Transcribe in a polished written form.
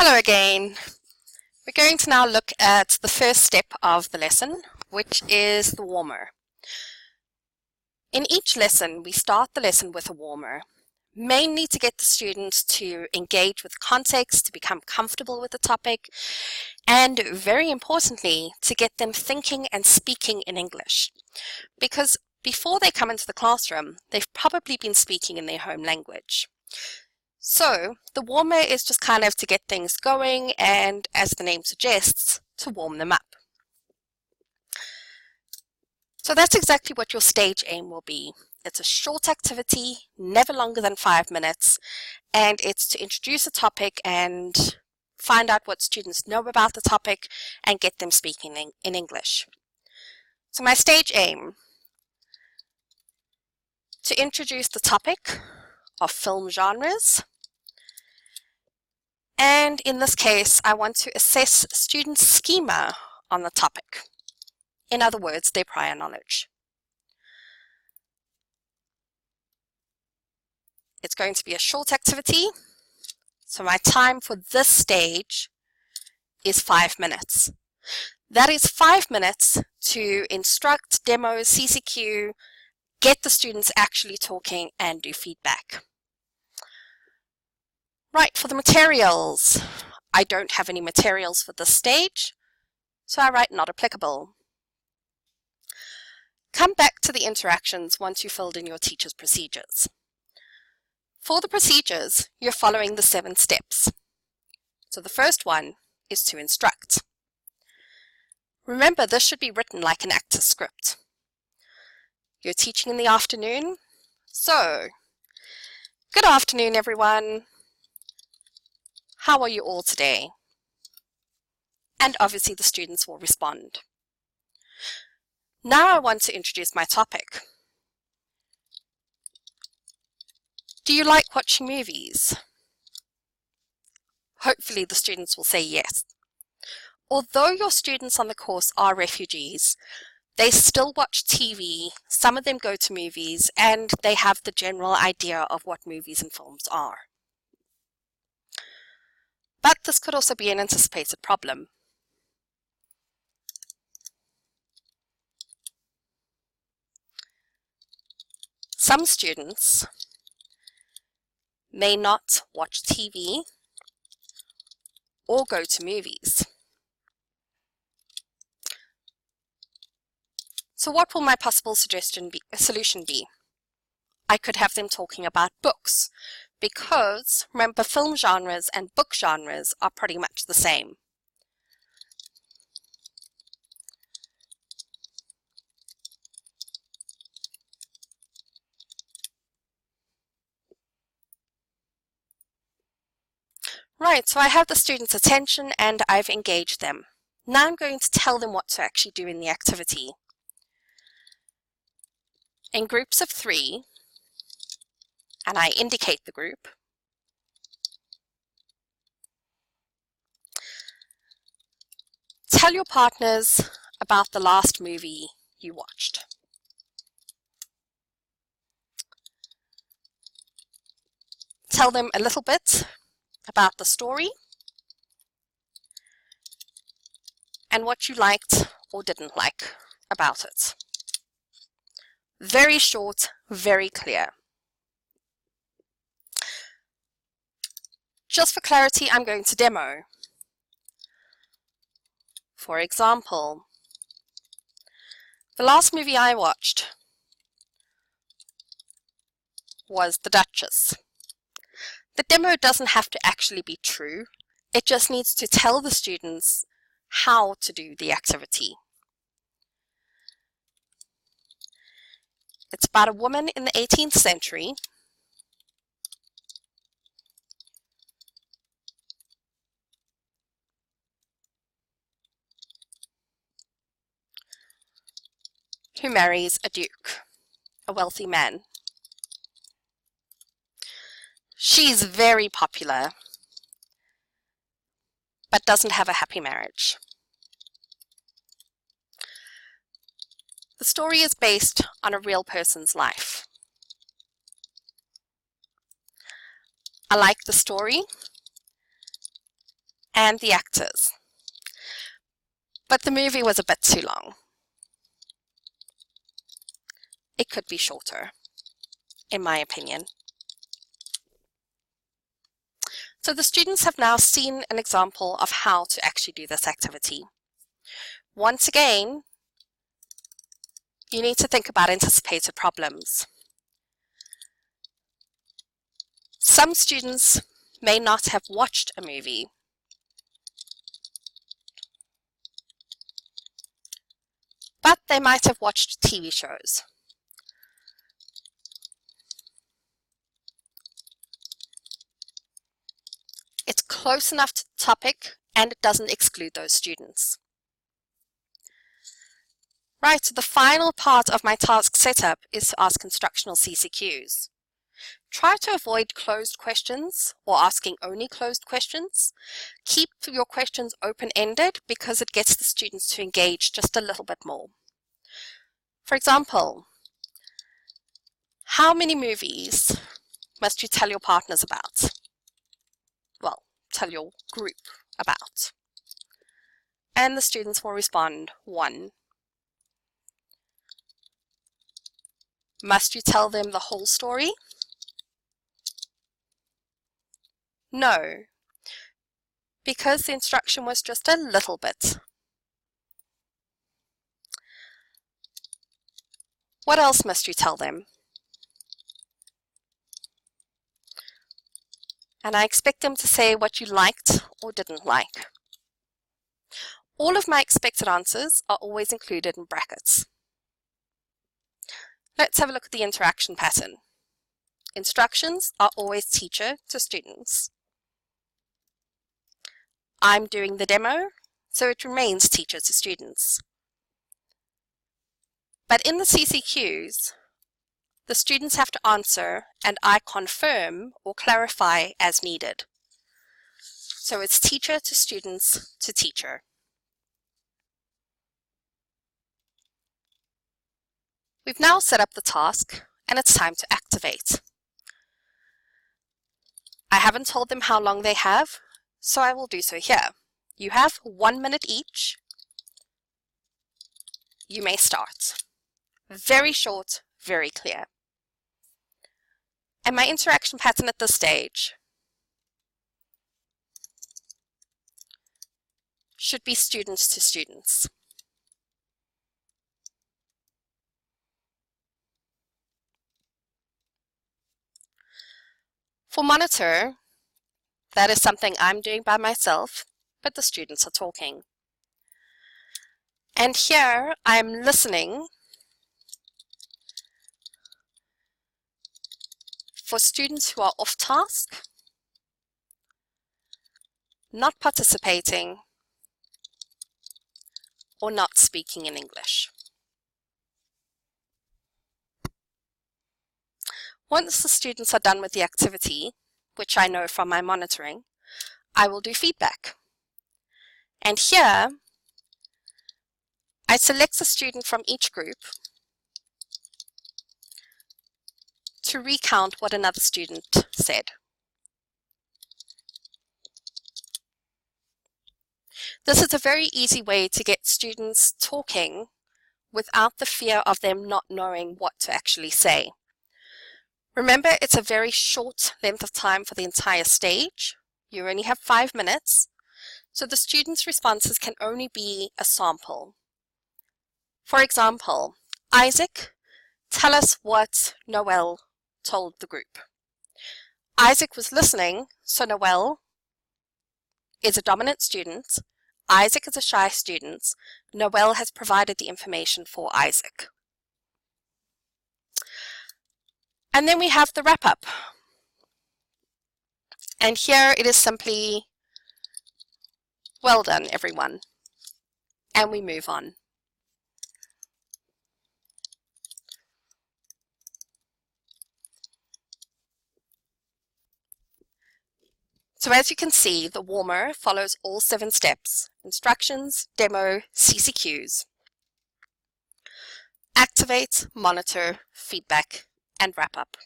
Hello again. We're going to now look at the first step of the lesson, which is the warmer. In each lesson, we start the lesson with a warmer, mainly to get the students to engage with context, to become comfortable with the topic, and very importantly, to get them thinking and speaking in English. Because before they come into the classroom, they've probably been speaking in their home language. So the warmer is just kind of to get things going and, as the name suggests, to warm them up. So that's exactly what your stage aim will be. It's a short activity, never longer than 5 minutes, and it's to introduce a topic and find out what students know about the topic and get them speaking in English. So my stage aim, to introduce the topic of film genres. And in this case, I want to assess students' schema on the topic. In other words, their prior knowledge. It's going to be a short activity, so my time for this stage is 5 minutes. That is 5 minutes to instruct, demo, CCQ, get the students actually talking and do feedback. Right, for the materials, I don't have any materials for this stage, so I write not applicable. Come back to the interactions once you've filled in your teacher's procedures. For the procedures, you're following the 7 steps. So the first one is to instruct. Remember, this should be written like an actor's script. You're teaching in the afternoon, so good afternoon everyone. How are you all today? And obviously the students will respond. Now I want to introduce my topic. Do you like watching movies? Hopefully the students will say yes. Although your students on the course are refugees, they still watch TV, some of them go to movies, and they have the general idea of what movies and films are. But this could also be an anticipated problem. Some students may not watch TV or go to movies. So what will my possible solution be? I could have them talking about books, because remember, film genres and book genres are pretty much the same. Right, so I have the students' attention and I've engaged them. Now I'm going to tell them what to actually do in the activity. In groups of 3, and I indicate the group, tell your partners about the last movie you watched. Tell them a little bit about the story and what you liked or didn't like about it. Very short, very clear. Just for clarity, I'm going to demo. For example, the last movie I watched was The Duchess. The demo doesn't have to actually be true. It just needs to tell the students how to do the activity. It's about a woman in the 18th century who marries a duke, a wealthy man. She's very popular, but doesn't have a happy marriage. The story is based on a real person's life. I like the story. and the actors. But the movie was a bit too long. It could be shorter, in my opinion. So the students have now seen an example of how to actually do this activity. Once again, you need to think about anticipated problems. Some students may not have watched a movie. But they might have watched TV shows. It's close enough to the topic and it doesn't exclude those students. Right, so the final part of my task setup is to ask instructional CCQs. Try to avoid closed questions or asking only closed questions. Keep your questions open-ended because it gets the students to engage just a little bit more. For example, how many movies must you tell your partners about? Well, tell your group about. And the students will respond 1. Must you tell them the whole story? No, because the instruction was just a little bit. What else must you tell them? And I expect them to say what you liked or didn't like. All of my expected answers are always included in brackets. Let's have a look at the interaction pattern. Instructions are always teacher to students. I'm doing the demo, so it remains teacher to students. But in the CCQs, the students have to answer and I confirm or clarify as needed. So it's teacher to students to teacher. We've now set up the task and it's time to activate. I haven't told them how long they have, so I will do so here. You have 1 minute each. You may start. Very short, very clear. And my interaction pattern at this stage should be students to students. For monitor, that is something I'm doing by myself, but the students are talking. And here I'm listening for students who are off task, not participating, or not speaking in English. Once the students are done with the activity, which I know from my monitoring, I will do feedback. And here, I select a student from each group to recount what another student said. This is a very easy way to get students talking without the fear of them not knowing what to actually say. Remember, it's a very short length of time for the entire stage. You only have 5 minutes, so the students' responses can only be a sample. For example, Isaac, tell us what Noel told the group. Isaac was listening, so Noel is a dominant student. Isaac is a shy student. Noel has provided the information for Isaac. And then we have the wrap-up. And here it is simply, well done, everyone. And we move on. So as you can see, the warmer follows all 7 steps: instructions, demo, CCQs. Activate, monitor, feedback, and wrap up.